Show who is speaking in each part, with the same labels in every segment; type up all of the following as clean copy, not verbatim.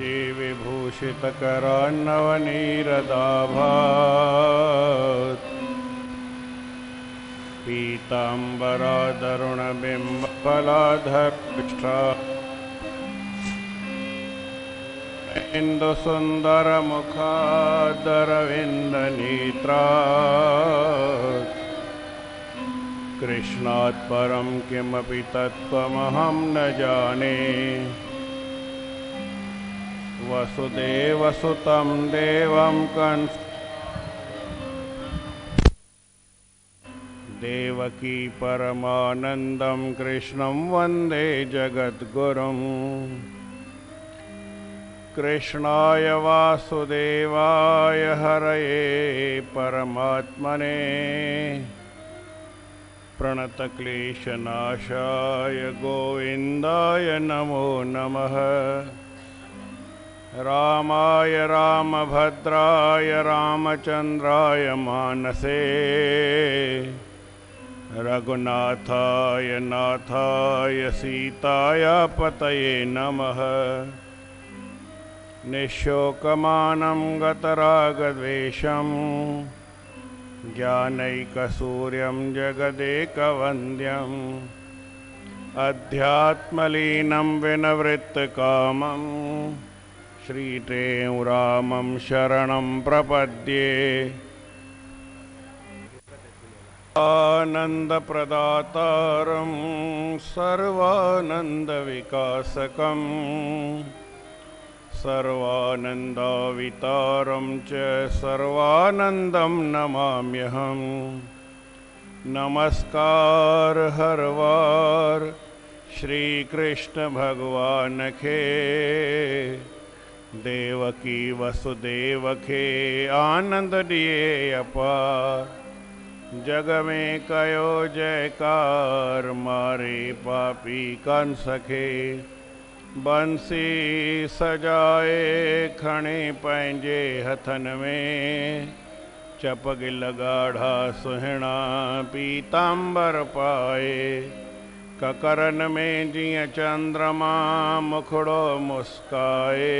Speaker 1: केशे विभूषितकरान्नवनीरदाभात् पीताम्बरादरुणबिम्बफलाधरपृष्ठा इन्दुसुन्दरमुखादरविन्दनेत्रा कृष्णात् परं किमपि तत्त्वमहं न जाने। वसुदेवसुतं देवं कंस देवकी परमानन्दं कृष्णं वन्दे जगद्गुरुम्। कृष्णाय वासुदेवाय हरये परमात्मने प्रणतक्लेशनाशाय गोविन्दाय नमो नमः। रामाय रामभद्राय रामचन्द्राय मानसे रघुनाथाय नाथाय सीताय पतये नमः। निःशोकमानं गतरागद्वेषं ज्ञानैकसूर्यं जगदेकवन्द्यम् अध्यात्मलीनं विनवृत्तकामं श्रीतें रामं शरणं प्रपद्ये। आनन्दप्रदातारं सर्वानन्दविकासकं सर्वानन्दावितारं च सर्वानन्दं नमाम्यहम्। नमस्कार हर वार श्री कृष्ण भगवान के देवकी वसुदेव के आनंद दिए अपार। जग में कयो जयकार मारे पापी कंस के बंसी सजाए खणे पंहिंजे हथन में चपगिल गाढ़ा सुहिणा पीतांबर पाए। ककरन में जिया चंद्रमा मुखड़ो मुस्काए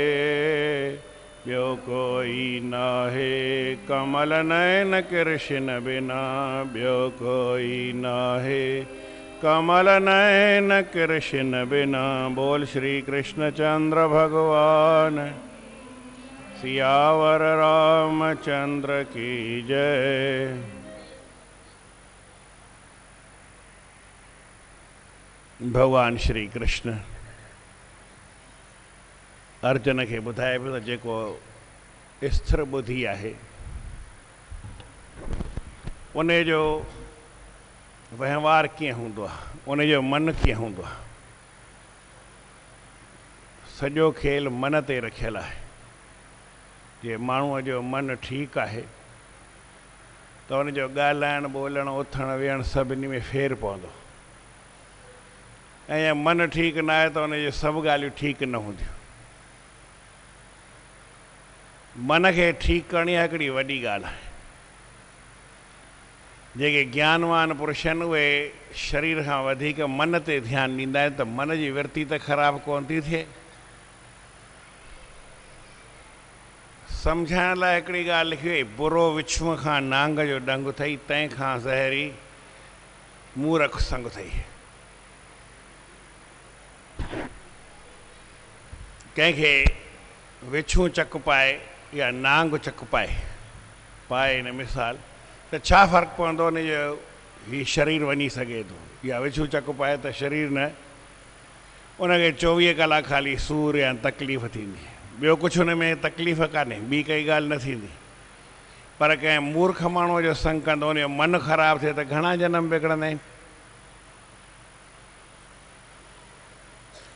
Speaker 1: ब्यो कोई नाहे कमल नयन कृष्ण बिना ब्यो कोई नाहे कमल नयन कृष्ण बिना। बोल श्री कृष्णचंद्र भगवान सियावर रामचंद्र की जय। भगवान श्री कृष्ण अर्जुन के ॿुधाए पियो त जेको स्थिर बुद्धि आहे उन जो वहिंवार कीअं हूंदो आहे, उन जो मन कीअं हूंदो आहे। सॼो खेल मन ते रखियल आहे। जे माण्हूअ जो मन ठीकु आहे त उन जो ॻाल्हाइण ॿोलण उथण वेहण सभिनी में फेर पवंदो, ऐं मन ठीकु न आहे त उन जी सभु ॻाल्हियूं ठीकु न हूंदियूं। मन खे ठीकु करणी आहे हिकिड़ी वॾी ॻाल्हि आहे। जेके ज्ञानवान पुरुष आहिनि उहे शरीर खां वधीक मन ते ध्यानु ॾींदा आहिनि त मन जी वृत्ति त ख़राबु कोन थी थिए। सम्झाइण लाइ हिकिड़ी ॻाल्हि लिखी वई, बुरो विछूअ खां नांग जो डंग अथई, तंहिंखां ज़हरी मूरख संग अथई। कंहिंखे विछूं चक पाए या नांग चक पाए हिन मिसाल त छा फ़र्क़ु पवंदो उन जो हीउ शरीर वञी सघे थो, या विछूं चक पाए त शरीर न, उनखे 24 कलाक खाली सूर या तकलीफ़ थींदी। ॿियो कुझु हुन में तकलीफ़ कान्हे, ॿी काई ॻाल्हि न थींदी। पर कंहिं मूर्ख माण्हूअ जो संग कंदो उन जो मन ख़राबु थिए त घणा जनम बिगड़ंदा आहिनि।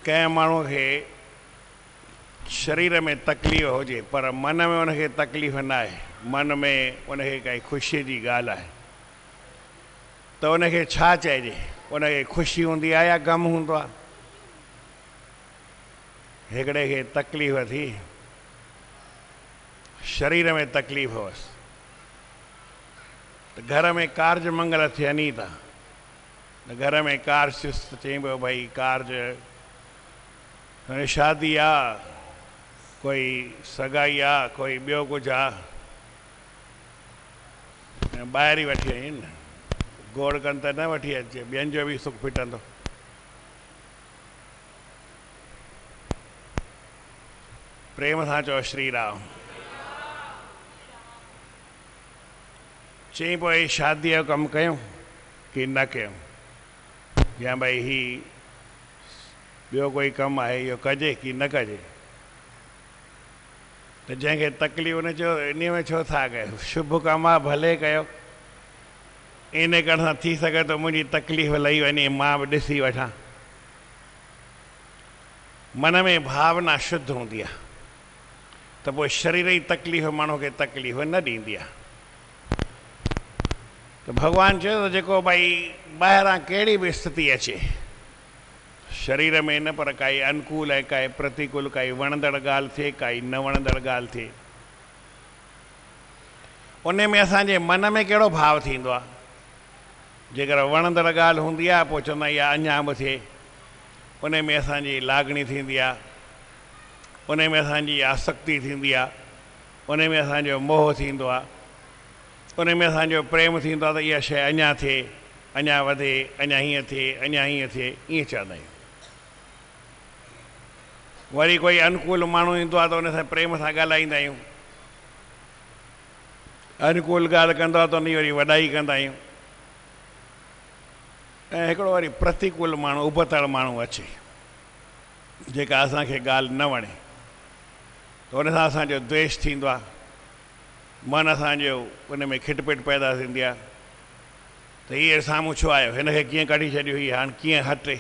Speaker 1: कंहिं माण्हूअ खे शरीर में तकलीफ़ हुजे पर मन में उनखे तकलीफ़ न आहे, मन में उनखे काई ख़ुशीअ जी ॻाल्हि आहे त उनखे छा चइजे? उनखे ख़ुशी हूंदी आहे या ग़म हूंदो आहे? हिकिड़े खे तकलीफ़ थी, शरीर में तकलीफ़ हुअसि त घर में कार्ज मंगल थियनि था, त घर में कार्ज चई पियो भई कार्ज शादी आहे कोई सगाई आहे, कोई ॿियो कुझु आहे, ॿाहिरि ई वठी आई आहिनि न, गोड़ कनि त न वठी अचे, ॿियनि जो बि सुख फिटंदो। प्रेम सां चओ श्री राम। चई पोइ शादीअ जो कमु कयूं की न कयूं, या भई ही ॿियो कोई कमु आहे इहो कजे की न कजे। त जंहिंखे तकलीफ़ न चयो इन में छो था कयो, शुभ कमु आहे भले कयो, इन करण सां थी सघे थो मुंहिंजी तकलीफ़ लही वञे, मां बि ॾिसी वठां। मन में भावना शुद्ध हूंदी आहे त पोइ शरीर जी तकलीफ़ माण्हू खे तकलीफ़ न ॾींदी आहे। त भॻवानु चयो त जेको भई ॿाहिरां कहिड़ी बि स्थिति अचे, शरीर में न पर काई अनुकूल ऐं काई प्रतिकूल, काई वणंदड़ ॻाल्हि थिए, काई न वणंदड़ ॻाल्हि थिए, उन में असांजे मन में कहिड़ो भाव थींदो आहे। जेकर वणंदड़ ॻाल्हि हूंदी आहे पोइ चवंदा इहा अञा बि थिए, उन में असांजी लागणी थींदी आहे, उन में असांजी आसक्ति थींदी आहे, उन में असांजो मोह थींदो आहे, उन में असांजो प्रेम थींदो आहे त इहा शइ अञा थिए, अञा वधे, अञा हीअं थिए, अञा हीअं थिए, ईअं चवंदा आहियूं। वरी कोई अनुकूल माण्हू ईंदो आहे त उन सां प्रेम सां ॻाल्हाईंदा आहियूं, अनुकूल ॻाल्हि कंदो आहे त उनजी वरी वॾाई कंदा आहियूं। ऐं हिकिड़ो वरी प्रतिकूल माण्हू, उबतड़ माण्हू अचे, जेका असांखे ॻाल्हि न वणे त उन सां असांजो द्वेष थींदो आहे, मन असांजो उन में खिटपिट पैदा थींदी आहे त हीअ साम्हूं छो आयो, हिनखे कीअं कढी छॾियो, हीअ हाणे कीअं हटे।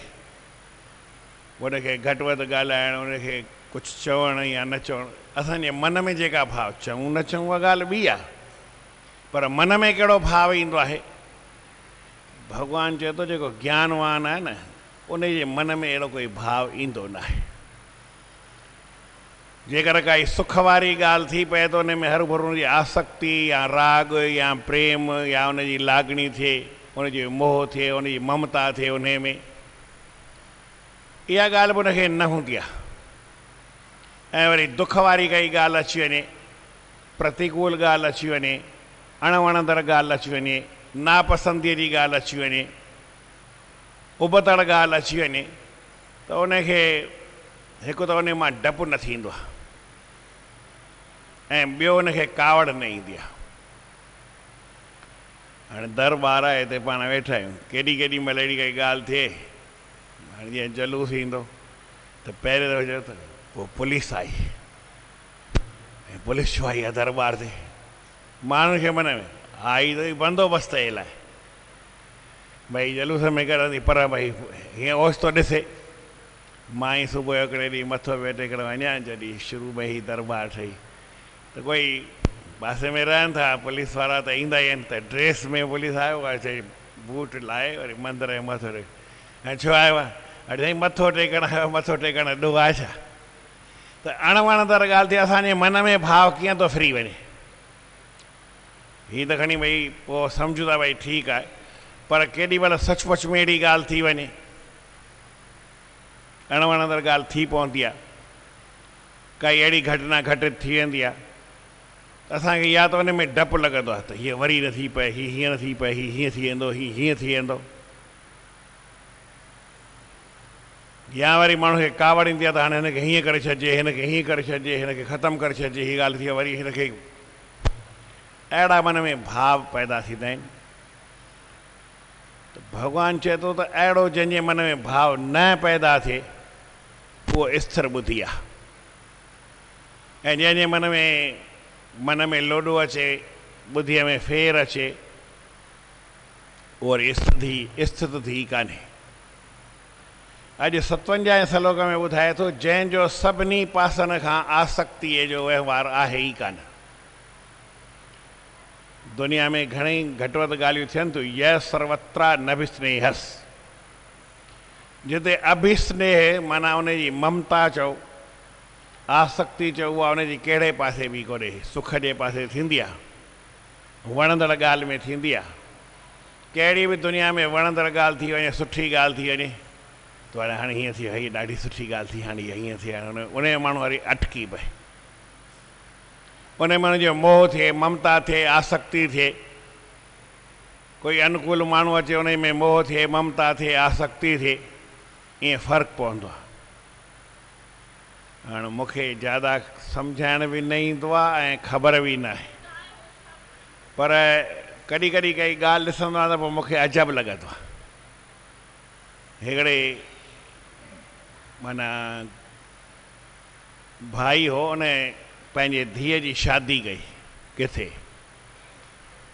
Speaker 1: उनखे घटि वधि ॻाल्हाइणु, उनखे कुझु चवणु या न चवणु, असांजे मन में जेका भाव, चऊं न चऊं उहा ॻाल्हि ॿी आहे, पर मन में कहिड़ो भाव ईंदो आहे। भॻवानु चए थो जेको ज्ञानवान आहे न, उनजे मन में अहिड़ो कोई भाव ईंदो न आहे। जेकर काई सुख वारी ॻाल्हि थी पए त उन में हर भरू हुनजी आसक्ति या राग या प्रेम या उनजी लागणी थिए, उनजी मोह थिए, उनजी ममता थिए, उन में इहा ॻाल्हि बि उनखे न हूंदी आहे। ऐं वरी दुख वारी काई ॻाल्हि अची वञे, प्रतिकूल ॻाल्हि अची वञे, अणवणंदड़ ॻाल्हि अची वञे, नापसंदीअ जी ॻाल्हि अची वञे, उबतड़ ॻाल्हि अची वञे त उनखे हिकु त उन मां डपु न थींदो आहे ऐं ॿियो उनखे कावड़ न ईंदी आहे। हाणे दरबार आहे, हिते पाण वेठा आहियूं, केॾी केॾी महिल अहिड़ी काई ॻाल्हि थिए, हाणे जीअं जलूस ईंदो त पहिरें दफ़े चयो त पोइ पुलिस आई, ऐं पुलिस छो आई आहे दरबार ते, माण्हुनि खे मन में आई त बंदोबस्त जे लाइ, भई जलूस में करंदी, पर भई हीअं ओचितो ॾिसे। मां ई सुबुह जो हिकिड़े ॾींहुं मथो पियो टेकण वञा, जॾहिं शुरू में ई दरबार ठही त कोई पासे में रहनि था पुलिस वारा त ईंदा ई आहिनि, त ड्रेस में पुलिस आयो आहे, चई बूट लाहे वरी मंदर में मथो टेक, ऐं छो आयो आहे, अॼु साईं मथो टेकण आयो, मथो टेकण ॾुहो आहे छा। त अणवणंदड़ ॻाल्हि थिए, असांजे मन में भाव कीअं थो फिरी वञे। हीअ त खणी भई पोइ सम्झूं था भई ठीकु आहे, पर केॾी महिल सचमुच में अहिड़ी ॻाल्हि थी वञे, अणवणंदड़ ॻाल्हि थी पवंदी आहे, काई अहिड़ी घटना घटित थी वेंदी आहे त असांखे या त उन में डपु लॻंदो आहे त हीअ वरी न थी पए, हीअ हीअं न थी पए, हीअ हीअं थी वेंदो, हीअ हीअं थी वेंदो, या वरी माण्हू खे कावड़ ईंदी आहे त हाणे हिनखे हीअं करे छॾिजे, हिनखे हीअं करे छॾिजे, हिनखे ख़तमु करे छॾिजे, हीअ ॻाल्हि थी वरी हिनखे, अहिड़ा मन में भाव पैदा थींदा आहिनि। त भॻवानु चए थो त अहिड़ो जंहिंजे मन में भाव न पैदा थिए उहो स्थिर ॿुधी आहे, ऐं जंहिंजे मन में लोॾो अचे, ॿुधीअ में फेर अचे, उहो वरी स्थित थी कान्हे। अॼु 57 श्लोक में ॿुधाए थो जंहिंजो सभिनी पासनि खां आसक्तिअ जो वहिंवार आहे ई कान। दुनिया में घणेई घटि वधि ॻाल्हियूं थियनि थियूं, यह सर्वत्र नभिस्नेहस, जिते अभिस्नेह माना उनजी ममता चओ, आसक्ति चओ, उहा उनजी कहिड़े पासे बि कोन्हे, सुख जे पासे थींदी आहे, वणंदड़ ॻाल्हि में थींदी आहे। कहिड़ी बि दुनिया में वणंदड़ ॻाल्हि थी वञे, सुठी ॻाल्हि थी वञे त हाणे हीअं थी, हीअ ॾाढी सुठी ॻाल्हि थी, हाणे हीअं थी, हाणे उन माण्हू वरी अटकी पए, उन में उनजो मोह थिए, ममता थिए, आसक्ति थिए। कोई अनुकूल माण्हू अचे उन में मोह थिए, ममता थिए, आसक्ति थिए, ईअं फ़र्क़ु पवंदो आहे। हाणे मूंखे ज़्यादा सम्झाइण बि न ईंदो आहे ऐं ख़बर बि न आहे, पर कॾहिं कॾहिं काई ॻाल्हि ॾिसंदो आहियां त पोइ मूंखे अजब लॻंदो आहे। हिकिड़े माना भाई हो, उन पंहिंजे धीअ जी शादी कई। किथे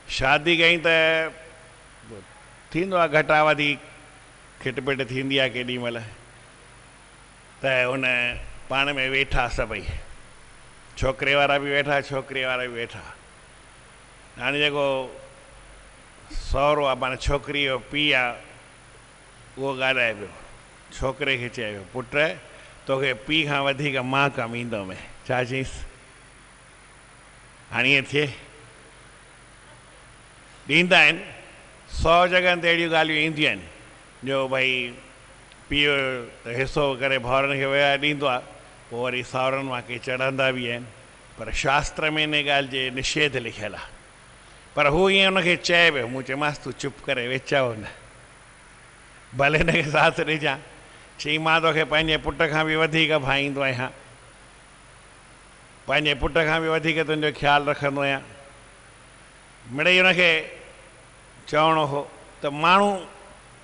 Speaker 1: शादी कई त थींदो आहे घटा वधी खिटपिट थींदी आहे केॾी महिल, त उन पाण में वेठा सभई, छोकिरे वारा बि वेठा, छोकिरीअ वारा बि वेठा। हाणे जेको सहुरो आहे, माना छोकिरी जो पीउ आहे, उहो ॻाल्हाए पियो, छोकिरे खे चए पियो, पुट तोखे पीउ खां वधीक मां कमु ईंदो में। छा चईसि? हाणे ईअं थिए ॾींदा आहिनि, 100 जॻहियुनि ते अहिड़ियूं ॻाल्हियूं ईंदियूं आहिनि जो भई पीउ त हिसो करे भाउरनि खे विहाए ॾींदो आहे, पोइ वरी साहुरनि मां के चढ़ंदा बि आहिनि, पर शास्त्र में इन ॻाल्हि जे निषेध लिखियलु आहे। पर हू ईअं उनखे चए पियो, मूं चयोमांसि तूं चुप करे वेचाओ न, भले हिनखे साथ ॾिजां। चई मां तोखे पंहिंजे पुट खां बि वधीक भाईंदो आहियां, पंहिंजे पुट खां बि वधीक तुंहिंजो ख़्यालु रखंदो आहियां। मिड़ई हुनखे चवणो हो त माण्हू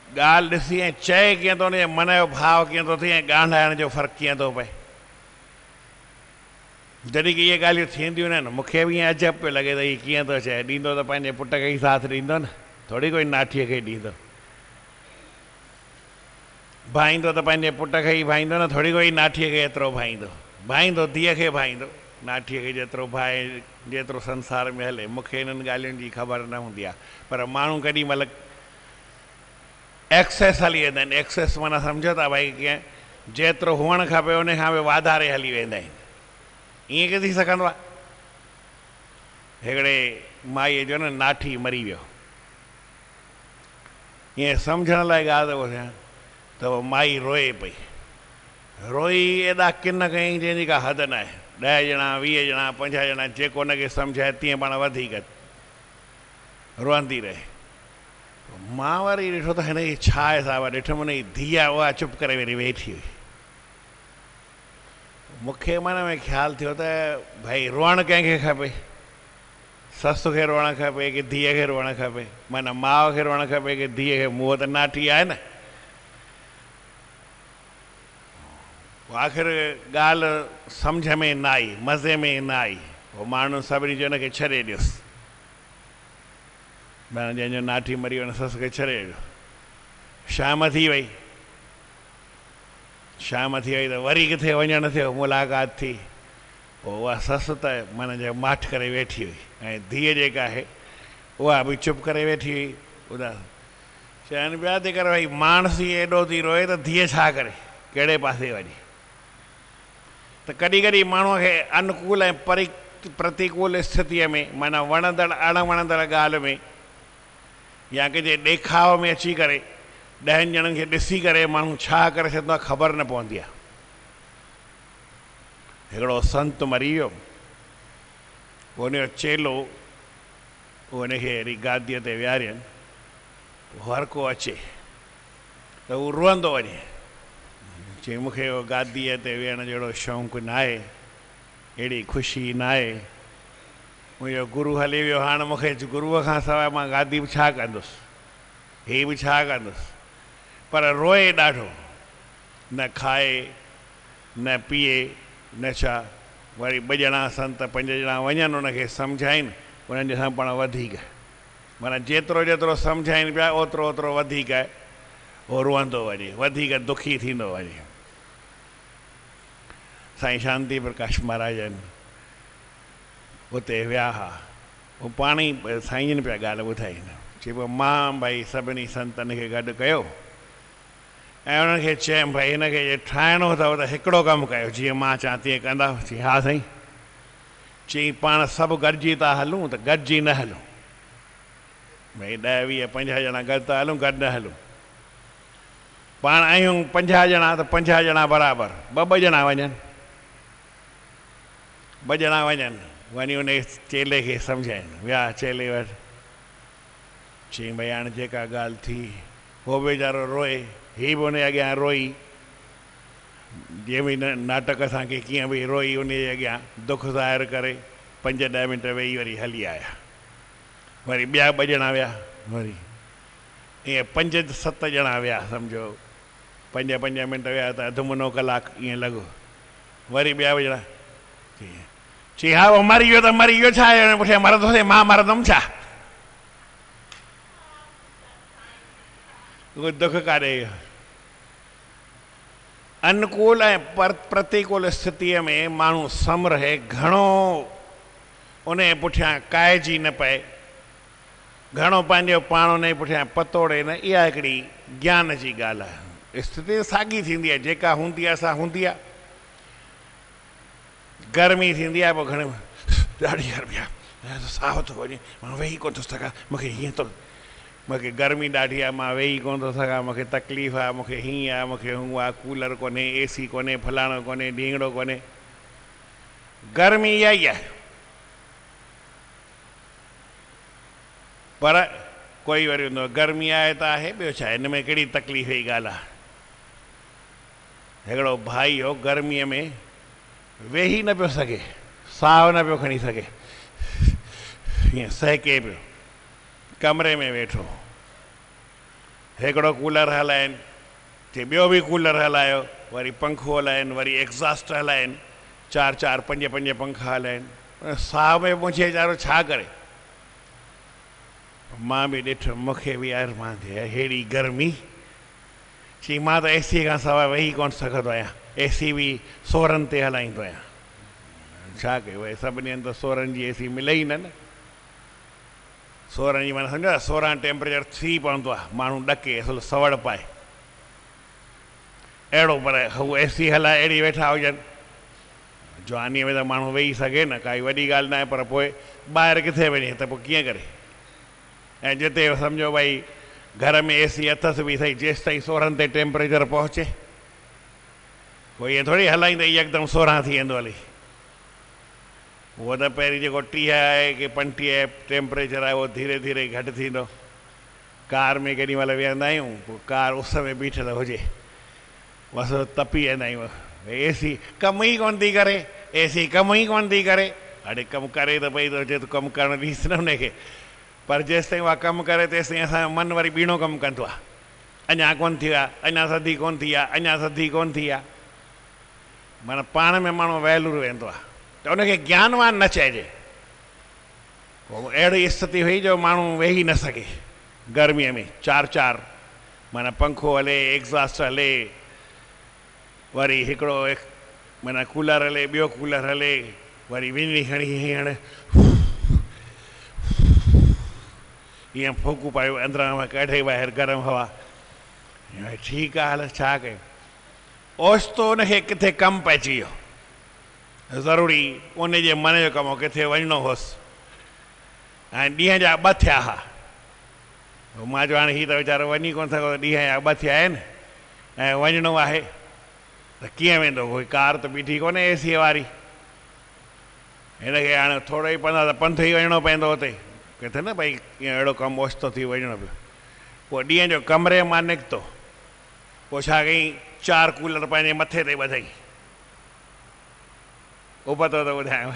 Speaker 1: ॻाल्हि ॾिसी ऐं चए कीअं थो, हुनजे मन जो भाव कीअं थो थिए, ऐं ॻाल्हाइण जो फ़र्क़ु कीअं थो पए। जॾहिं की इहे ॻाल्हियूं थींदियूं आहिनि, मूंखे बि ईअं अजब पियो लॻे त हीअ कीअं थो चए, ॾींदो त पंहिंजे पुट खे ई साथ ॾींदो न, थोरी कोई नाठीअ खे ॾींदो। भाईंदो त पंहिंजे पुट खे ई भाईंदो न, थोरी कोई नाठीअ खे एतिरो भाईंदो। भाईंदो धीअ खे भाईंदो, नाठीअ खे जेतिरो भाए, जेतिरो संसार में हले। मूंखे इन्हनि ॻाल्हियुनि जी ख़बर न हूंदी आहे, पर माण्हू केॾी महिल एक्सेस हली वेंदा आहिनि। एक्सेस माना सम्झो था भई कीअं, जेतिरो हुअणु खपे उन खां बि वाधारे हली वेंदा आहिनि। ईअं कीअं थी सघंदो आहे? हिकिड़े माईअ जो न नाठी मरी वियो, ईअं सम्झण लाइ ॻाल्हि थो ॿुधायां, त उहो माई रोए पई, रोई एॾा किन कयईं जंहिंजी का हद न आहे। 10 ॼणा, 20 ॼणा, 50 ॼणा, जेको हुनखे सम्झाए तीअं पाण वधीक रोअंदी रहे। मां वरी ॾिठो त हिन जी छा हिसाबु आहे, ॾिठुमि हुन जी धीउ आहे, उहा चुप करे वरी वेठी हुई। मूंखे मन में ख़्यालु थियो त भई रोअणु कंहिंखे खपे, ससु खे रोअणु खपे कि धीअ खे रोअणु खपे, माना माउ खे रोअणु खपे कि धीअ खे? मूं त नाठी आहे न। आख़िर ॻाल्हि सम्झ में न आई, मज़े में न आई, पोइ माण्हू सभिनी जो हुनखे छॾे ॾियोसि। माना जंहिंजो नाठी मरी हुन ससु खे छॾे ॾियो। शाम थी वई, शाम थी वई त वरी किथे वञणु थियो, मुलाक़ात थी। पोइ उहा ससु त माना जो माठ करे वेठी हुई, ऐं धीअ जेका आहे उहा बि चुप करे वेठी हुई। ॿुधा चवनि पिया तंहिं करे भई माण्हू ई एॾो थी रोए त धीअ छा करे, कहिड़े पासे वञे। त कॾहिं कॾहिं माण्हूअ खे अनुकूल ऐं प्रतिकूल स्थितीअ में, माना वणंदड़ अणवणंदड़ ॻाल्हि में, या कंहिंजे ॾेखाव में अची करे 10 ॼणनि खे ॾिसी करे माण्हू छा करे छॾींदो आहे ख़बर न पवंदी आहे। हिकिड़ो संत मरी वियो, उनजो चेलो उनखे अहिड़ी गादीअ ते विहारियनि, हर को अचे त उहो रोअंदो वञे, चई मूंखे गादीअ ते वेहण जहिड़ो शौक़ु न आहे, अहिड़ी ख़ुशी न आहे, मुंहिंजो गुरू हली वियो, हाणे मूंखे गुरूअ खां सवाइ मां गादी बि छा कंदुसि, हीअ बि छा कंदुसि। पर रोए ॾाढो, न खाए न पीए न छा। वरी 2 ॼणा संत 5 ॼणा वञनि उनखे सम्झाइनि, उन्हनि जे सां पाण वधीक, माना जेतिरो जेतिरो सम्झाइनि पिया ओतिरो ओतिरो वधीक उहो रोअंदो वञे, वधीक दुखी थींदो वञे। साईं शांति प्रकाश महाराज आहिनि, उते विया हुआ, उहो पाण ई साईं जन पिया ॻाल्हि ॿुधाईनि। चई पियो मां भई सभिनी संतनि खे गॾु कयो ऐं उन्हनि खे चयुमि भई हिनखे जे ठाहिणो अथव त हिकिड़ो कमु कयो, जीअं मां चवां तीअं कंदा। चई हा साईं। चई पाण सभु गॾिजी था हलूं त गॾिजी न हलूं, भई 10, 20, 50 ॼणा गॾु था हलूं, गॾु न हलूं। पाण आहियूं 50 ॼणा त 50 ॼणा बराबरि, 2 ॼणा वञनि, 2 ॼणा वञनि, वञी उन चेले खे सम्झाइनि विया चेले वटि चई भई हाणे जेका ॻाल्हि थी उहो वीचारो रोए हीअ बि उन अॻियां रोई जीअं बि नाटक असांखे कीअं बि रोई उन जे अॻियां दुख ज़ाहिर करे 5-10 मिंट वेही वरी हली आया वरी ॿिया 2 ॼणा विया वरी ईअं 5-7 ॼणा विया सम्झो 5-5 मिंट विया त अधु मुनो कलाकु ईअं लॻो वरी ॿिया 2 ॼणा चई हा उहो मरी वियो त मरी वियो छा आहे पुठियां मरंदुसि मां मरंदुमि छा उहो दुख काॾे अनुकूल ऐं प्रतिकूल स्थितीअ में माण्हू सम रहे घणो उन जे पुठियां काइजी न पए घणो पंहिंजो पाण उन जे पुठियां पतोड़े न इहा हिकिड़ी ज्ञान जी ॻाल्हि आहे स्थिति साॻी थींदी आहे जेका हूंदी आहे सा हूंदी आहे गर्मी थींदी आहे पोइ घणे ॾाढी गर्मी आहे साहु थो वञे मां वेही कोन थो सघां मूंखे हीअं थो मूंखे गर्मी ॾाढी आहे मां वेही कोन थो सघां मूंखे तकलीफ़ आहे मूंखे हीअं आहे मूंखे हूअं आहे कूलर कोन्हे एसी कोन्हे फलाणो कोन्हे ढींगड़ो कोन्हे गर्मी इहा ई आहे पर कोई वरी हूंदो गर्मी आहे त आहे ॿियो छा हिन में कहिड़ी तकलीफ़ जी ॻाल्हि आहे हिकिड़ो भाई हो गर्मीअ में वेही न पियो सघे साहु न पियो खणी सघे हीअं सहके पियो कमरे में वेठो हिकिड़ो कूलर हलाइनि चई ॿियो बि कूलर हलायो वरी पंखो हलाइनि वरी एग्ज़ॉस्ट हलाइनि 4-4 5-5 पंखा हलाइनि साह में मुंहिंजे वीचारो छा करे मां बि ॾिठो मूंखे बि अरमान थिए अहिड़ी गर्मी चई मां त एसी खां सवाइ वेही कोन सघंदो आहियां एसी बि 16 ते हलाईंदो आहियां छा कयो भई सभिनी हंधि त 16 जी एसी मिले ई न 16 जी माना सम्झो 16 टेम्परेचर थी पवंदो आहे माण्हू ॾके असुल सवड़ पाए अहिड़ो पर हू एसी हलाए अहिड़ी वेठा हुजनि जवानीअ में त माण्हू वेही सघे न काई वॾी ॻाल्हि न आहे पर पोइ ॿाहिरि किथे वञे त पोइ कीअं करे ऐं जिते सम्झो भई घर में एसी अथसि बि सही जेसि ताईं 16 ते टेम्परेचर पहुचे पोइ ईअं थोरी हलाईंदे यकदमि 16 थी वेंदो हली उहो त पहिरीं जेको 30 आहे की 35 टेम्परेचर आहे उहो धीरे धीरे घटि थींदो कार में केॾी महिल वेहंदा आहियूं पोइ कार उस में बीठल हुजे बसि तपी वेंदा आहियूं एसी कमु ई कोन थी करे एसी कमु ई कोन थी करे हाणे कमु करे त पई थो अचे त कमु करणु ॾींसि न हुनखे पर जेसि ताईं उहा कमु करे तेसि ताईं असांजो मनु वरी ॿीणो कमु कंदो आहे अञा कोन थी आहे अञा थधी कोन थी आहे अञा थधी कोन थी आहे माना पाण में माण्हू वहलूर वेंदो आहे त उनखे ज्ञानवान न चइजे पोइ अहिड़ी स्थिति हुई जो माण्हू वेही न सघे गर्मीअ में 4-4 माना पंखो हले एग्ज़ॉस्ट हले वरी हिकिड़ो माना कूलर हले ॿियो कूलर हले वरी विञणी खणी हीअं ईअं फूकू पायो अंदरां कढे ॿाहिरि गरम हवा ठीकु आहे हल छा कयूं ओचितो उनखे किथे कमु पइजी वियो ज़रूरी उन जे मन जो कमु हो किथे वञिणो हुअसि ऐं ॾींहं जा 2 थिया हा मां चयो हाणे हीअ त वीचारो वञी कोन सघो ॾींहं जा 2 थिया आहिनि ऐं वञिणो आहे त कीअं वेंदो कोई कार त बीठी कोन्हे एसीअ वारी हिनखे हाणे थोरो ई पंधु ई वञिणो पवंदो हुते किथे न भई कीअं अहिड़ो कमु ओचितो थी वञिणो पियो पोइ ॾींहं जो कमरे मां निकितो पोइ छा कई 4 कूलर पंहिंजे मथे ते ॿधई उबतो त ॿुधायांव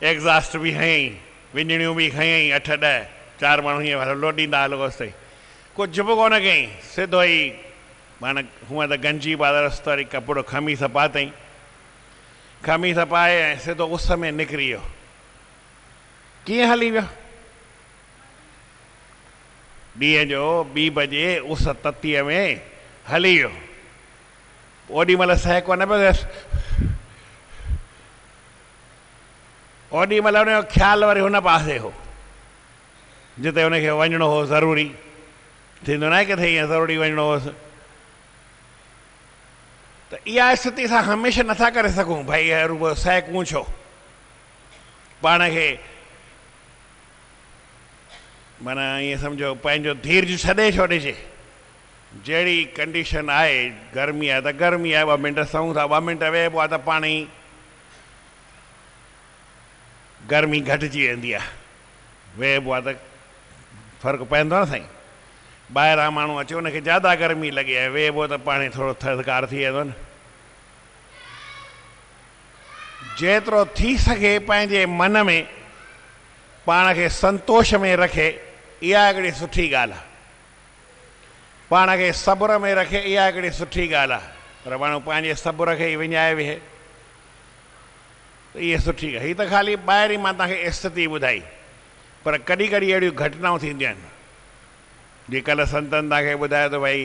Speaker 1: एग्ज़ॉस्ट बि खयईं विञणियूं बि खयईं 8-10 4 माण्हू हीअं लोॾींदा हलोसि ताईं कुझु बि कोन कयईं सिधो ई माना हूअं त गंजी पातसि त वरी कपिड़ो खमीस पातईं खमीस पाए ऐं सिधो उस में निकिरी वियो कीअं हली वियो ॾींहं जो 2 बजे उस ततीअ में हली वियो ओॾी महिल सहको न पियो थियसि ओॾी महिल हुनजो ख़्यालु वरी हुन पासे हो जिते हुनखे वञिणो हो ज़रूरी थींदो न आहे किथे ईअं ज़रूरी वञिणो हुअसि त इहा स्थिति असां हमेशह नथा करे सघूं भई रुगो सहकूं छो पाण खे माना ईअं सम्झो पंहिंजो धीरज छॾे छो ॾिजे जहिड़ी कंडीशन आहे गर्मी आहे त गर्मी आहे 2 मिंट सहूं था 2 मिंट वेहबो आहे त पाण ई गर्मी घटिजी वेंदी आहे, वेहबो आहे त फ़र्क़ु पवंदो न साईं। ॿाहिरां माण्हू अचे उनखे ज़्यादा गर्मी लॻे आहे, वेहबो त पाण थोरो थधिकार थी वेंदो न। जेतिरो थी सघे पंहिंजे मन में पाण खे संतोष में रखे, इहा हिकिड़ी सुठी ॻाल्हि आहे। पाण खे सब्र में रखे, इहा हिकिड़ी सुठी ॻाल्हि आहे। पर माण्हू पंहिंजे सब्र खे ई विञाए वेहे त इहा सुठी ॻाल्हि। हीअ त ख़ाली ॿाहिरि ई मां तव्हांखे स्थिति ॿुधाई, पर कॾहिं कॾहिं अहिड़ियूं घटनाऊं थींदियूं आहिनि। जीअं कल्ह संतनि तव्हांखे ॿुधायो त भई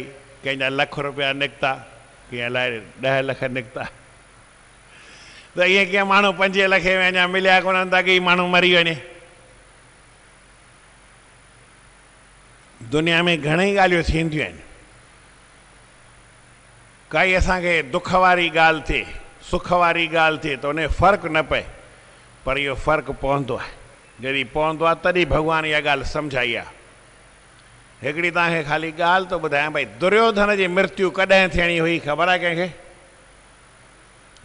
Speaker 1: कंहिंजा लख रुपया निकिता, कंहिं अलाए 10 लख निकिता, त ईअं कीअं माण्हू 5 लखे में अञा मिलिया कोन्हनि त अॻे ई माण्हू मरी वञे। दुनिया में घणेई ॻाल्हियूं थींदियूं आहिनि। काई असांखे दुख वारी ॻाल्हि थिए, सुख वारी ॻाल्हि थिए त उन जो फ़र्क़ु न पए, पर इहो फ़र्क़ु पवंदो आहे। जॾहिं पवंदो आहे तॾहिं भॻवानु इहा ॻाल्हि सम्झाई आहे। हिकिड़ी तव्हांखे ख़ाली ॻाल्हि थो ॿुधायां, भई दुर्योधन जी मृत्यु कॾहिं थियणी हुई ख़बर आहे कंहिंखे?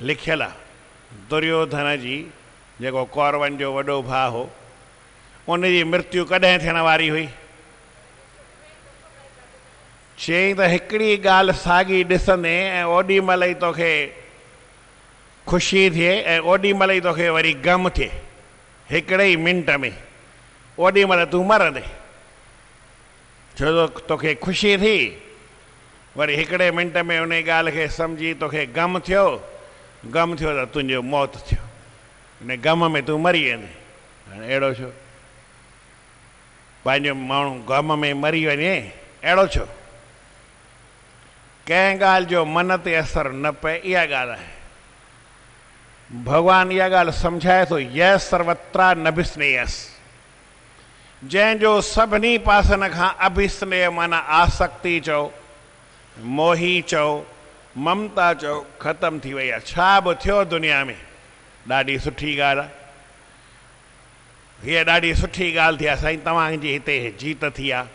Speaker 1: लिखियलु आहे। दुर्योधन जी जेको कौरवनि जो वॾो भाउ हो, उनजी मृत्यु कॾहिं थियण वारी हुई? चयईं त हिकिड़ी ॻाल्हि साॻी ॾिसंदे ऐं ओॾी महिल ई तोखे ख़ुशी थिए ऐं ओॾी महिल ई तोखे वरी ग़म थिए, हिकिड़े ई मिंट में। ओॾी महिल तूं मरंदे, छो जो तोखे ख़ुशी थी, वरी हिकिड़े मिंट में उन ॻाल्हि खे सम्झी तोखे ग़म थियो, ग़म थियो त तुंहिंजो मौत थियो, उन ग़म में तूं मरी वेंदे। हाणे अहिड़ो छो? पंहिंजो माण्हू ग़म में मरी वञे, अहिड़ो छो? कंहिं ॻाल्हि जो मन ते असरु न पए, इहा ॻाल्हि आहे। भॻवानु इहा ॻाल्हि सम्झाए थो, यह सर्वत्रा नभिस्नेयस। जंहिंजो सभिनी पासनि खां अभिस्नेह माना आसक्ति चओ, मोही चओ, ममता चओ, ख़तमु थी वई आहे। छा बि थियो दुनिया में, ॾाढी सुठी ॻाल्हि आहे। हीअ ॾाढी सुठी ॻाल्हि थी आहे साईं, तव्हांजी हिते जीत थी आहे,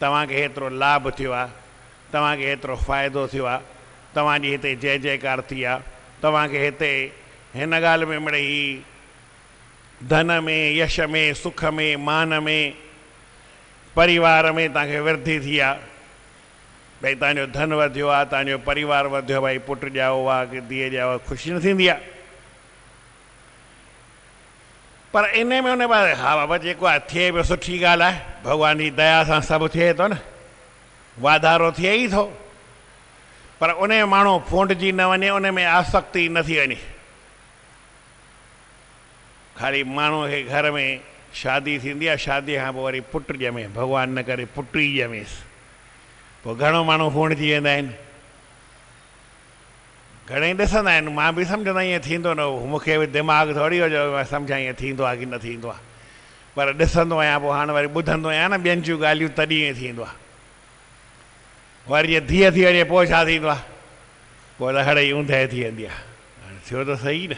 Speaker 1: तव्हांखे हेतिरो लाभ थियो आहे, तव्हांखे हेतिरो फ़ाइदो थियो आहे, तव्हांजी हिते जय जयकार थी आहे, तव्हांखे हिते हिन ॻाल्हि में मिड़ई धन में, यश में, सुख में, मान में, परिवार में तव्हांखे वृद्धि थी आहे। भई तव्हांजो धन वधियो आहे, तव्हांजो परिवार वधियो, भई पुटु ॼाओ आहे की धीअ ॼाओ, ख़ुशी न थींदी आहे? पर इन में उन बारे हा बाबा जेको आहे थिए पियो, सुठी ॻाल्हि आहे, भॻवान जी दया सां सभु थिए थो न, वाधारो थिए ई थो। पर उन में माण्हू फूंडजी न वञे, उन में आसक्ति न थी वञे। ख़ाली माण्हूअ खे घर में शादी थींदी आहे, शादीअ खां पोइ वरी पुटु ॼमे, भॻवानु न करे पुटु ई ॼमेसि, पोइ घणो माण्हू फूंडजी वेंदा आहिनि। घणेई ॾिसंदा आहिनि, मां बि सम्झंदा ईअं थींदो न हो, मूंखे बि दिमाग़ थोरी हुजे मां सम्झां ईअं थींदो आहे की न थींदो आहे, पर ॾिसंदो आहियां, पोइ हाणे वरी ॿुधंदो आहियां न ॿियनि जूं ॻाल्हियूं, तॾहिं ईअं थींदो आहे। वरी जीअं धीअ थी वञे पोइ छा थींदो आहे? पोइ लहड़ ऊंधे थी वेंदी आहे। हाणे थियो त सही न।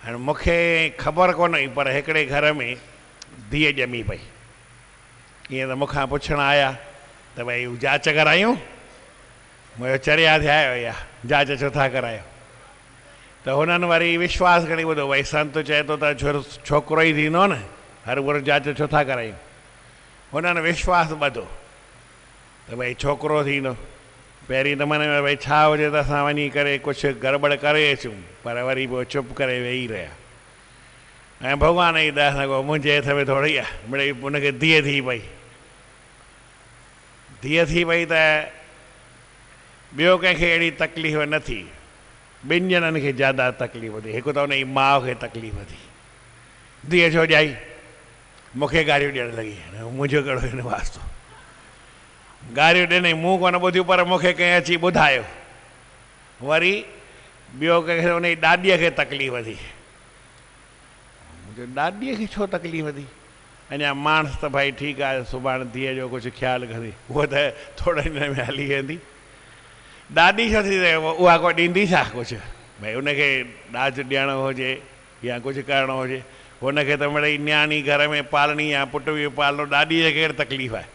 Speaker 1: हाणे मूंखे ख़बर कोन हुई, पर हिकिड़े घर में धीअ ॼमी पई। ईअं त मूंखां पुछणु आया त भई जांच करायूं? मुंहिंजो चरिया थिया आहियो या जांच छो था करायो? त हुननि वरी विश्वास खणी ॿुधो, भई संत चए थो त छोकिरो ई थींदो न, हर भुर जांच छो था करायूं? हुननि विश्वास ॿधो त भई छोकिरो थींदो। पहिरीं त मन में भई छा हुजे त असां वञी करे कुझु गड़बड़ करे अचूं, पर वरी पोइ चुप करे वेही रहिया। ऐं भॻवान जी दया सां को मुंहिंजे हथ में थोरी आहे, मिड़ई हुनखे धीअ थी पई। धीअ थी पई त ॿियो कंहिंखे अहिड़ी तकलीफ़ न थी, ॿिनि ॼणनि खे ज़्यादा तकलीफ़ थी। हिकु त हुनजी माउ खे तकलीफ़ थी, धीअ छो ॼाई, मूंखे गारियूं ॾियणु लॻी, मुंहिंजो कहिड़ो हिन वास्तो। गारियूं ॾिनई, मूं कोन ॿुधियूं, पर मूंखे कंहिं अची ॿुधायो। वरी ॿियो कंहिंखे हुनजी ॾाॾीअ खे तकलीफ़ थी, ॾाॾीअ खे छो तकलीफ़ थी? अञा माण्हू त भई ठीकु आहे, सुभाणे धीअ जो कुझु ख़्यालु करे, उहो त थोरे ॾींहं में हली वेंदी। ॾाॾी छो थी रहे, उहा को ॾींदी छा कुझु? भई हुनखे ॾाज ॾियणो हुजे या कुझु करिणो हुजे, हुनखे त मिड़ई न्याणी घर में पालणी या पुटु बि पालणो, ॾाॾीअ खे कहिड़ी तकलीफ़ आहे?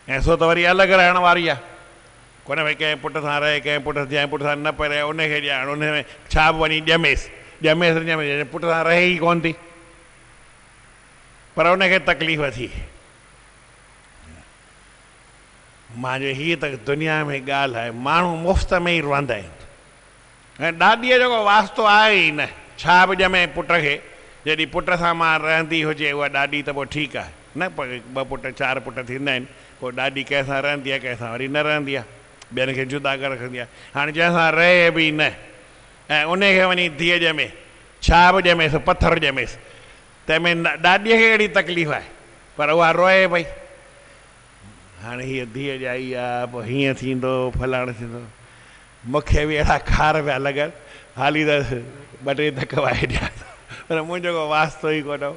Speaker 1: ऐं सो त वरी अलॻि रहण वारी आहे, कोन भई कंहिं पुट सां रहे, कंहिं पुट सां न पए रहे, उनखे ॼाण, उन में छा बि वञी ॼमेसि, ॼमेसि ॼमेसि पुट सां रहे ई कोन थी, पर उनखे तकलीफ़ थी। मां चयो हीअ त दुनिया में ॻाल्हि आहे, माण्हू मुफ़्त में ई रहंदा आहिनि। ऐं ॾाॾीअ जो को वास्तो आहे ई न, छा बि ॼमे पुट खे, जॾहिं पुट सां मां रहंदी हुजे उहा ॾाॾी त पोइ ठीकु आहे न, पोइ 2 पुट 4 पुट थींदा आहिनि, पोइ ॾाॾी कंहिंसां रहंदी आहे, कंहिंसां वरी न रहंदी आहे, ॿियनि खे जुदा करे रखंदी आहे। हाणे जंहिंसां रहे बि न ऐं उनखे वञी धीअ ॼमे, छा बि ॼमेसि, पथर ॼमेसि, तंहिंमें ॾाॾीअ खे अहिड़ी तकलीफ़ आहे, पर उहा रोए पई। हाणे हीअ धीअ ॼाई आहे, पोइ हीअं थींदो, फलाणो थींदो। मूंखे बि अहिड़ा खार पिया लॻनि, हाली त 2 टे धक वाए ॾियां, पर मुंहिंजो को वास्तो ई कोन हो।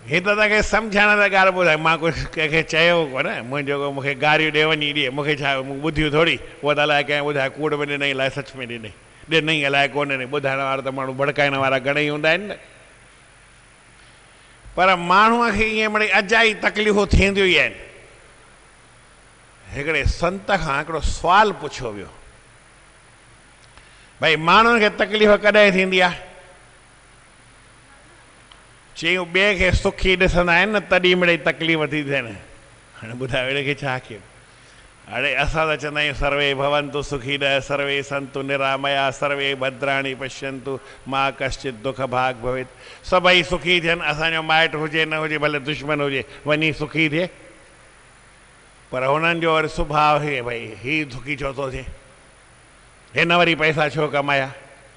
Speaker 1: हीअ त तव्हांखे सम्झण त ॻाल्हि ॿुधाए, मां कुझु कंहिंखे चयो कोन, मुंहिंजो को मूंखे गारियूं ॾे वञी ॾिए, मूंखे छा ॿुधियूं थोरी, उहा त अलाए कंहिं ॿुधाए, कूड़ में ॾिनई अलाए सच में ॾिनई, ॾिनई अलाए कोन ॾिनई, ॿुधाइण वारा त माण्हू भड़काइण वारा घणेई हूंदा आहिनि न। पर माण्हूअ खे ईअं मिड़ई अजाई तकलीफ़ूं थींदियूं ई आहिनि। हिकिड़े संत खां हिकिड़ो सुवालु पुछियो वियो, भई माण्हुनि खे तकलीफ़ कॾहिं थींदी आहे? चयूं ॿिए खे सुखी ॾिसंदा आहिनि न, तॾहिं मिड़ई तकलीफ़ थी थियनि। हाणे ॿुधायो हिन खे छा कयूं? हाणे असां त चवंदा आहियूं सर्वे भवन्तु सुखिनः सर्वे सन्तु निरामया सर्वे भद्राणि पश्यन्तु मा कश्चित् दुख भाग भवेत्। सभई सुखी थियनि, असांजो माइट हुजे न हुजे, भले दुश्मन हुजे, वञी सुखी थिए। पर हुननि जो वरी सुभाउ हे भई हीउ दुखी छो थो थिए, हिन वरी पैसा छो कमाया,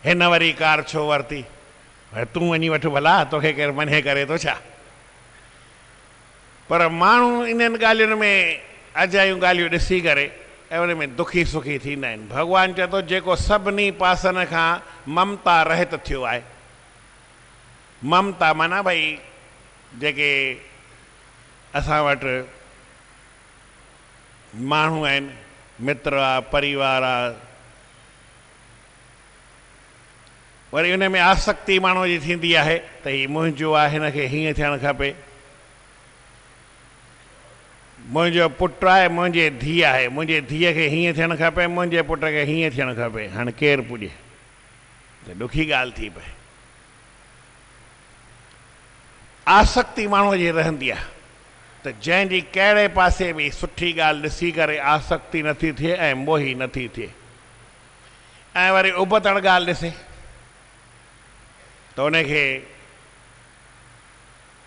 Speaker 1: हिन वरी कार छो वरिती, तूं वञी वठि भला, तोखे केरु मने करे थो छा? पर माण्हू इन्हनि ॻाल्हियुनि में अजायूं ॻाल्हियूं ॾिसी करे ऐं उन में दुखी सुखी थींदा आहिनि। भॻवानु चए थो जेको सभिनी पासनि खां ममता रहित थियो आहे, ममता माना भई जेके असां वटि माण्हू आहिनि, मित्र आहे, परिवार आहे, वरी उन में आसक्ति माण्हूअ जी थींदी आहे त हीउ मुंहिंजो आहे, हिनखे हीअं थियणु खपे, मुंहिंजो पुटु आहे, मुंहिंजी धीउ आहे, मुंहिंजे धीअ खे हीअं थियणु खपे, मुंहिंजे पुट खे हीअं थियणु खपे। हाणे केरु पुॼे? त ॾुखी ॻाल्हि थी पए। आसक्ति माण्हूअ जी रहंदी आहे, त जंहिंजी कहिड़े पासे बि सुठी ॻाल्हि ॾिसी करे आसक्ति नथी थिए ऐं मोही नथी थिए, ऐं वरी उबतड़ ॻाल्हि ॾिसे त उनखे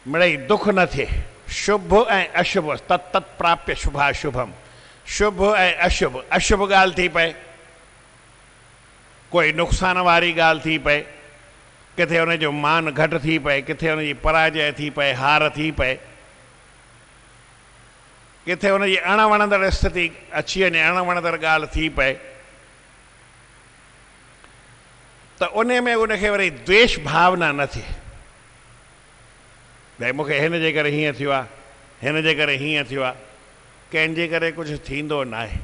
Speaker 1: मिड़ई दुख न थिए। शुभ ऐं अशुभ तत् तत् प्राप्य शुभाशुभम, शुभ ऐं अशुभ, अशुभ ॻाल्हि थी पए, कोई नुक़सान वारी ॻाल्हि थी पए, किथे उनजो मान घटि थी पए, किथे उनजी पराजय थी पए, हार थी पए, किथे उनजी अणवणंदड़ स्थिति अची वञे, अणवणंदड़ ॻाल्हि थी पए, त उन में उनखे वरी द्वेष भावना न थिए, भई मूंखे हिन जे करे हीअं थियो आहे, हिन जे करे हीअं थियो आहे। कंहिंजे करे कुझु थींदो न आहे,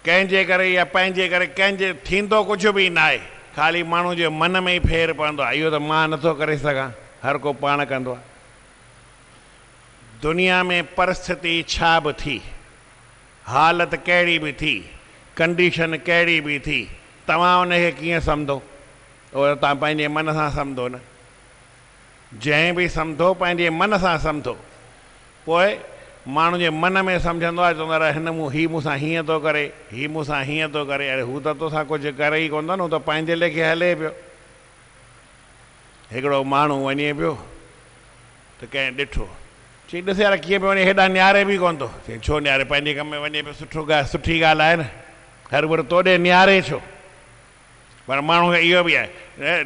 Speaker 1: कंहिंजे करे या पंहिंजे करे कंहिंजे थींदो कुझु बि न आहे, ख़ाली माण्हू जे मन में ई फेर पवंदो आहे, इहो त मां नथो करे सघां, हर को पाण कंदो आहे। दुनिया में परिस्थिति छा बि थी, हालत कहिड़ी बि थी, कंडीशन कहिड़ी बि थी, तव्हां उनखे कीअं सम्झो, उहो तव्हां पंहिंजे मन सां सम्झो न, जंहिं बि सम्झो पंहिंजे मन सां सम्झो। पोइ माण्हू जे मन में सम्झंदो आहे, चवंदो आहे हिन हीउ मूंसां हीअं थो करे, हीउ मूंसां हीअं थो करे, अरे हू त तोसां कुझु करे ई कोन थो न, हू त पंहिंजे लेखे हले पियो। हिकिड़ो माण्हू वञे पियो त कंहिं ॾिठो, चई ॾिस यार कीअं पियो वञे, हेॾा नियारे बि कोन थो। चई छो नियारे, पंहिंजे कम में वञे पियो, सुठी ॻाल्हि आहे न, हर भर तोॾे नियारे छो? पर माण्हू खे इहो बि आहे,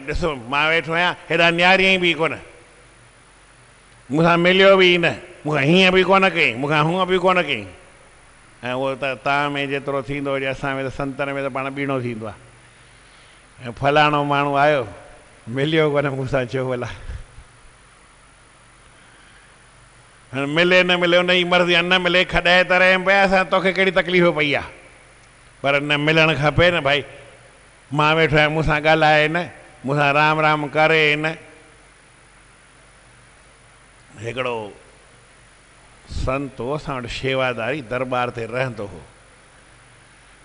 Speaker 1: ॾिसो मां वेठो आहियां, हेॾा नियारियईं बि कोन, मूंसां मिलियो बि न, मूंखां हीअं बि कोन कयईं, मूंखां हूअं बि कोन कयईं। ऐं उहो त तव्हां में जेतिरो थींदो हुजे, असां में त संतनि में त पाण ॿीणो थींदो आहे। ऐं फलाणो माण्हू आयो, मिलियो कोन मूंसां, चयो भला हाणे मिले न मिले उन जी मर्ज़ी, न मिले खॾाए तरह पिया, असां तोखे कहिड़ी तकलीफ़ पई आहे, पर न मिलणु खपे न भाई। मां वेठो आहियां, मूंसां ॻाल्हाए न, मूंसां राम राम करे न। हिकिड़ो संत हो, असां वटि शेवादारी दरबार ते रहंदो हो,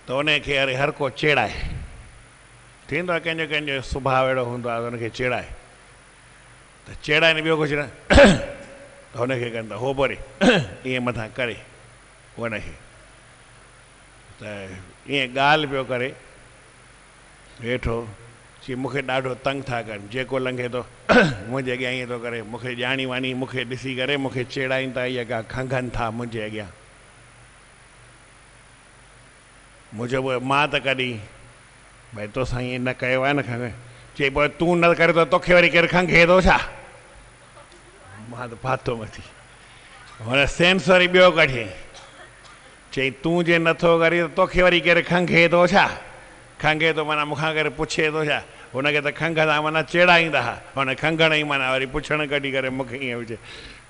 Speaker 1: त उनखे अरे हर को चेड़ाए, थींदो आहे कंहिंजो कंहिंजो सुभाउ अहिड़ो हूंदो आहे त हुनखे चिड़ाए, त चिड़ाए ॿियो कुझु न त हुनखे कंदा हो वरी ईअं मथां करे हुनखे, त ईअं ॻाल्हि पियो करे वेठो चई मूंखे ॾाढो तंग था कनि, जेको लंघे थो मुंहिंजे अॻियां ईअं थो करे, मूंखे ॼाणी वाणी मूंखे ॾिसी करे मूंखे चिड़ाईनि था, इहा का खंघनि था मुंहिंजे अॻियां। मुंहिंजो मां त कॾहिं भई तोसां ईअं न कयो आहे न खंघ, चई पोइ तूं न करे त तोखे वरी केरु खंघे थो छा? मां त पातो मथी, हुन सेंस वरी ॿियो कढियईं, चई तूं जे नथो करी त तोखे वरी केरु खंघे थो छा? खंघे थो माना मूंखां करे पुछे थो छा? हुनखे त खंघ था माना चिड़ाईंदा हुआ, हुन खंघण ई माना वरी पुछण कढी करे मूंखे ईअं हुजे।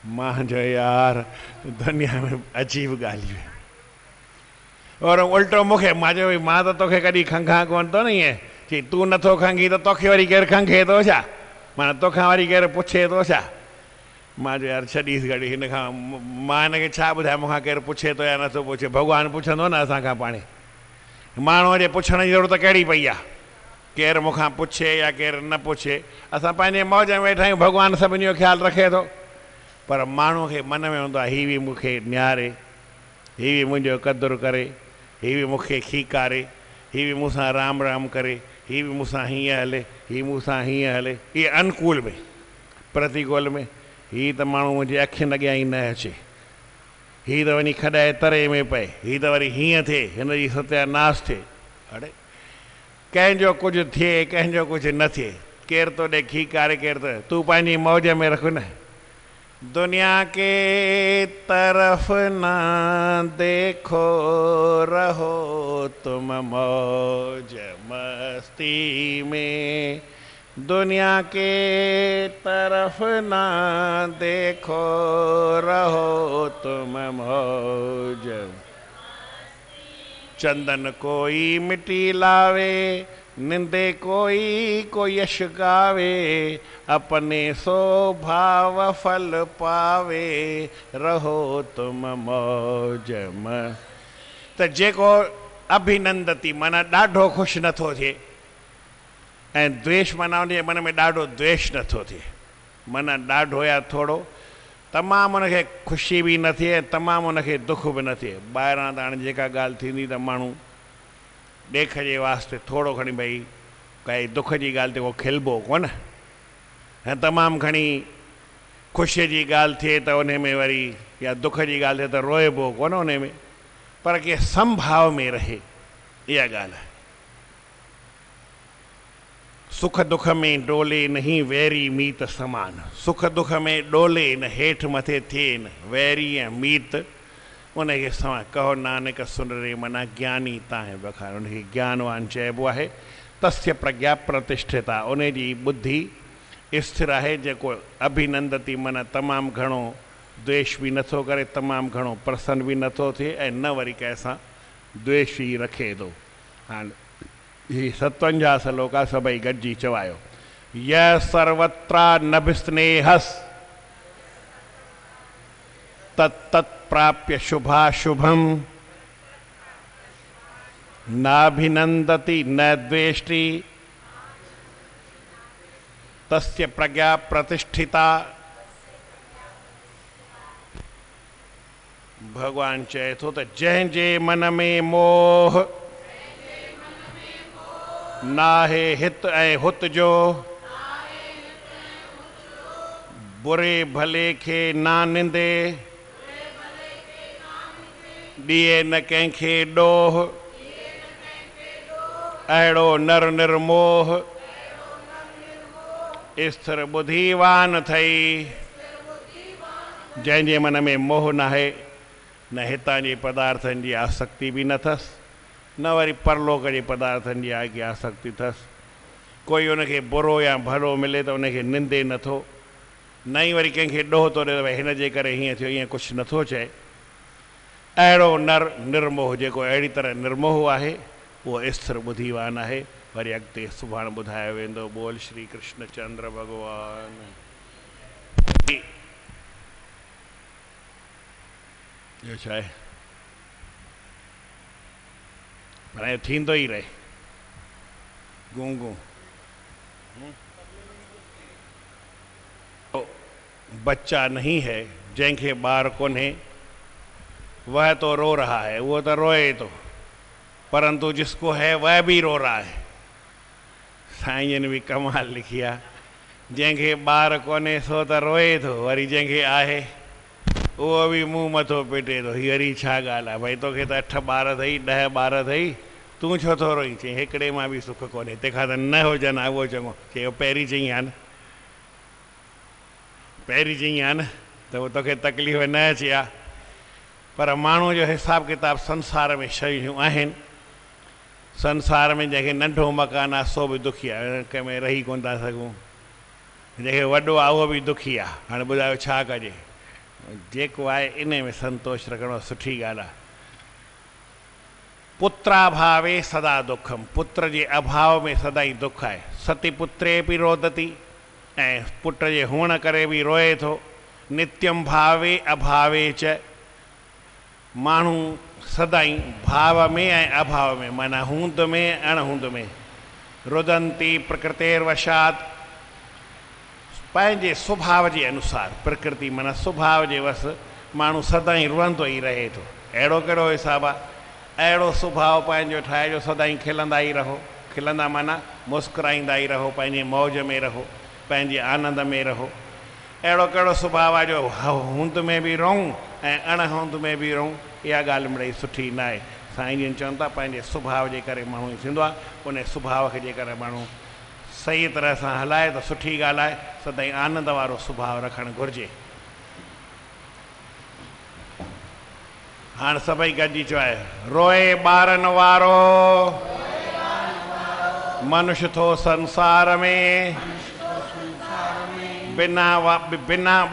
Speaker 1: मां चयो यार दुनिया में अजीब ॻाल्हियूं, और उल्टो मूंखे मां चयो भई मां त तोखे कॾहिं खंघां कोन थो न, ईअं चई तूं नथो खंघी त तोखे वरी केरु खंघे थो छा? माना तोखां वरी केरु पुछे थो छा? मां चयो यार छॾीस घड़ी हिन खां, मां हिनखे छा ॿुधायां मूंखां केरु पुछे थो या नथो पुछे, भॻवानु पुछंदो न असांखां पाणे। माण्हूअ जे पुछण जी ज़रूरत कहिड़ी पई आहे, केरु मूंखां पुछे या केरु न पुछे, असां पंहिंजे मौज में वेठा आहियूं, भॻवानु सभिनी जो ख़्यालु रखे थो। पर माण्हूअ खे मन में हूंदो आहे हीअ बि मूंखे निहारे, हीअ बि मुंहिंजो क़दुरु करे, हीअ बि मूंखे खीकारे, हीअ बि मूंसां राम राम करे, हीअ बि मूंसां हीअं हले, हीअ मूंसां हीअं हले, हीअ अनुकूल में प्रतिकूल में, हीअ त माण्हू मुंहिंजी अखियुनि अॻियां ई न अचे, हीअ त वञी खॾाए तरे में पए, हीअ त वरी हीअं थिए, हिन जी सत्यानाश थिए। अड़े कंहिंजो कुझु थिए कंहिंजो कुझु न थिए, केरु तो ॾे खीकारे, केरु त तूं पंहिंजी मौज में रख न। दुनिया के तरफ न देखो रहो तुम मौज मस्ती में, दुनिया के तरफ न देखो रहो तुम मौज, चंदन कोई मिट्टी लावे, निंदे को यश गावे, अपने स्वभाव फल पावे, रहो तुम मौज में। त जेको अभिनंदती माना ॾाढो ख़ुशि नथो थिए, ऐं द्वेष माना उनजे मन में ॾाढो द्वेष नथो थिए, माना ॾाढो या थोरो, तमामु हुनखे ख़ुशी बि न थिए, तमामु हुनखे दुख बि न थिए। ॿाहिरां त हाणे जेका ॻाल्हि थींदी त माण्हू ॾेख जे वास्ते थोरो खणी भई काई दुख जी ॻाल्हि ते उहो खिलबो कोन, ऐं तमामु घणी ख़ुशीअ जी ॻाल्हि थिए त उन में वरी, या दुख जी ॻाल्हि थिए त रोइबो कोन उन में, पर के संभाव में रहे, इहा ॻाल्हि आहे। सुख दुख में डोले नहीं वैरी मीत समान, सुख दुख में डोले न हेठि मथे थिए न वैरी ऐं मीत उनखे समान। कहो नानक सुन रे मना ज्ञानी ताहे बखान, उनखे ज्ञानवान चइबो आहे। तस्य प्रज्ञा प्रतिष्ठिता, उन जी बुद्धि स्थिर आहे, जेको अभिनंदती माना तमामु घणो द्वेष बि नथो करे, तमामु घणो प्रसन्न बि नथो थिए, ऐं न वरी कंहिंसां द्वेष ई रखे थो। हाणे ही 57 श्लोक आहे, सभई गॾिजी चवायो। य सर्वत्रा नभिस्नेहस तत् प्राप्य शुभाशुभम, नाभिनंदति न द्वेष्टि तस्य प्रज्ञा प्रतिष्ठिता। भगवान चए थो त जंहिंजे मन में मोह नाहे हित ऐं हुत जो, बुरे भले खे ना निंदे, ॾिए न कंहिंखे ॾोह, अहिड़ो नर निर्मोह, स्थिर बुद्धिवान थई। जंहिंजे मन में मोह नाहे, न हितां जे पदार्थनि जी आसक्ति बि न अथसि, न वरी परलोक जे पदार्थनि जी आगे आसक्ति अथसि। कोई उनखे बुरो या भलो मिले त उनखे निंदे नथो, न ई वरी कंहिंखे ॾोह थो ॾिए त भई हिन जे करे हीअं थियो, ईअं कुझु नथो चए। अहिड़ो नर निर्मोह, जेको अहिड़ी तरह निर्मोह आहे, उहो स्थिर बुद्धिवान आहे। वरी अॻिते सुभाणे ॿुधायो वेंदो। बोल श्री कृष्ण चंद्र भॻवान। ॿियो छा आहे, पर थींदो ई रहे। गूंगू। बच्चा नहीं है, जंहिंखे ॿार कोन्हे, वह तो रो रहा है, वो तो रोए तो, परंतु जिसको है वह भी रो रहा है। साईं जन भी कमाल लिखी आहे, जंहिंखे ॿार कोन्हे सो त रोए थो, वरी जंहिंखे आहे उहो बि मुंहुं मथो पिटे थो। हीअ वरी छा ॻाल्हि आहे? भई तोखे त 8 ॿार अथई, 10 ॿार अथई, तूं छो थो रोई? चई हिकिड़े मां बि सुख कोन्हे, तंहिंखां त न हुजनि हा उहो चङो। चयो पहिरीं चई आहे न, पहिरीं चई आहे न त उहो तोखे तकलीफ़ न अचे हा। पर माण्हू जो हिसाब किताब संसार में शयूं आहिनि। संसार में जंहिंखे नंढो मकान आहे सो बि दुखी आहे, कंहिंमें रही कोन था सघूं। जंहिंखे वॾो आहे उहो बि दुखी आहे। हाणे ॿुधायो छा कजे? जेको आहे इन में संतोष रखणो सुठी ॻाल्हि आहे। पुत्राभावे सदा दुखम, पुत्र जे अभाव में सदाई दुख आहे। सती पुत्रे बि रोदती, ऐं पुट जे हुअण करे बि रोए थो। नित्यम भावे अभावे च, माण्हू सदाई भाव में ऐं अभाव में, माना हूंद में अणहूंद में। रुदंती प्रकृतेर्वशात, पंहिंजे स्वभाव जे अनुसार। प्रकृति माना स्वभाव जे वस माण्हू सदाई रुअंदो ई रहे थो। अहिड़ो कहिड़ो हिसाबु आहे? अहिड़ो स्वभाव पंहिंजो ठाहे जो सदाई खिलंदा ई रहो। खिलंदा माना मुस्कुराईंदा ई रहो, पंहिंजे मौज में रहो, पंहिंजे आनंद में रहो। अहिड़ो कहिड़ो स्वभाव आहे जो हूंद में बि रहूं ऐं अणहूंद में बि रहूं? इहा ॻाल्हि मिड़ई सुठी न आहे। साईं जन चवनि था पंहिंजे स्वभाव जे करे माण्हू थींदो आहे, उन स्वभाव खे जे करे माण्हू सही तरह सां हलाए त सुठी ॻाल्हि आहे। सदाई आनंद वारो स्वभाव रखणु घुरिजे। हाणे सभई गॾिजी चयो आहे, रोए ॿारनि वारो मनुष्य थो संसार में, बिना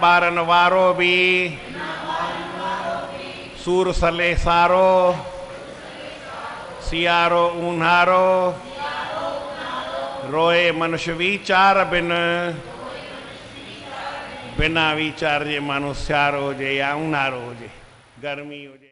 Speaker 1: ॿारनि वारो बि सूर सले सारो, सियारो ऊन्हारो, रोए मनुष्य वीचार बिन, बिना वीचार जे माण्हू सियारो हुजे या ऊन्हारो हुजे, गर्मी हुजे।